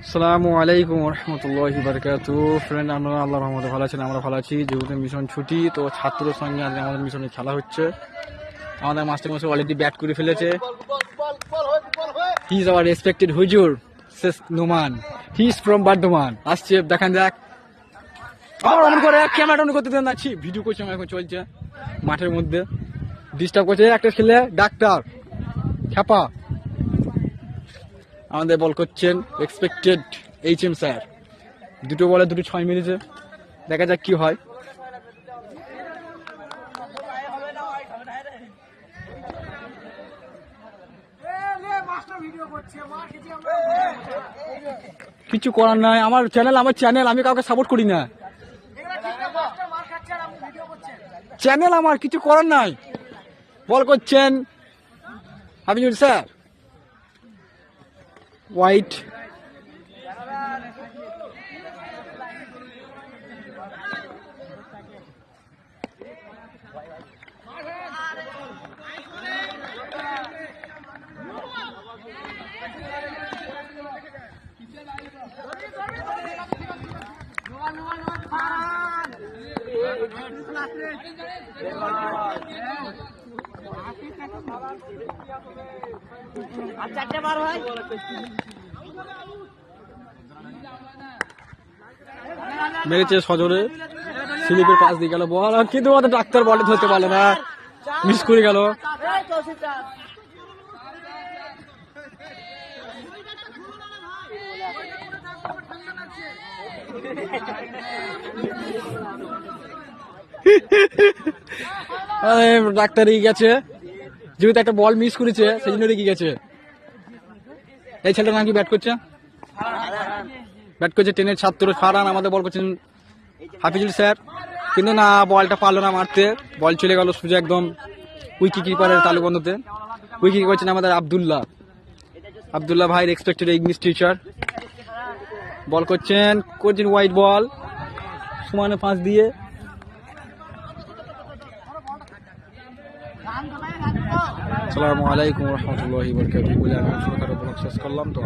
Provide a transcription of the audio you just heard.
আসসালামু আলাইকুম রহমতুল্লাহি বারাকাতুহু। ফ্রেন্ড, আমরা আল্লাহর রহমতে ভালো আছেন, আমরা ভালো আছি। যেহেতু মিশন ছুটি, তো ছাত্রদের সঙ্গে আজকে আমাদের মিশনে খেলা হচ্ছে। আমাদের মাস্টার মশাই অলরেডি ব্যাট করে ফেলেছে। হি ইজ আওয়ার রেসপেক্টেড হুজুর Sheikh Noman, he is from Bardhaman. আসছে, দেখান যাক। আমার অন করে ক্যামেরা অন করতে দেন না, ভিডিও করছে, এখন চলছে মাঠের মধ্যে, ডিস্টার্ব করছে একটা ছেলে ডাক্তার খ্যাপা। আমাদের বল করছেন এক্সপেক্টেড এইচএম স্যার। দুটো বলে দুটো 6 মিনিটে, দেখা যাক কি হয়। কিছু করার নাই, আমার চ্যানেল, আমি কাউকে সাপোর্ট করি না। চ্যানেল আমার, কিছু করার নাই। বল করছেন হাবিবুল স্যার। হোয়াইট মেরেছে সজোরে, স্লিপের পাশ দিয়ে গেল বল, কিন্তু আমাদের ডাক্তার বলে ধরতে পারলো না, মিস করে গেল। ডাক্তার রেগে গেছে, যেহেতু একটা বল মিস করেছে সেই জন্য রেগে গেছে। এই ছেলেটার নাম কি? ব্যাট করছে 10-এর ছাত্র ফারহান। আমাদের বল করছেন হাফিজুল স্যার, কিন্তু না, বলটা পারলো না মারতে। বল চলে গেল সোজা একদম উইকি কিপারের তালুবন্ধতে। উইকি করছেন আমাদের আব্দুল্লাহ ভাই, এক্সপেক্টেড ইংলিশ টিচার। বল করছেন হোয়াইট বল, সমানে 5 দিয়ে। আসসালামু আলাইকুম রহমতুল্লাহি বারাকাতুহু বলে আমি ছোটখাটো ব্লগ শেষ করলাম। তো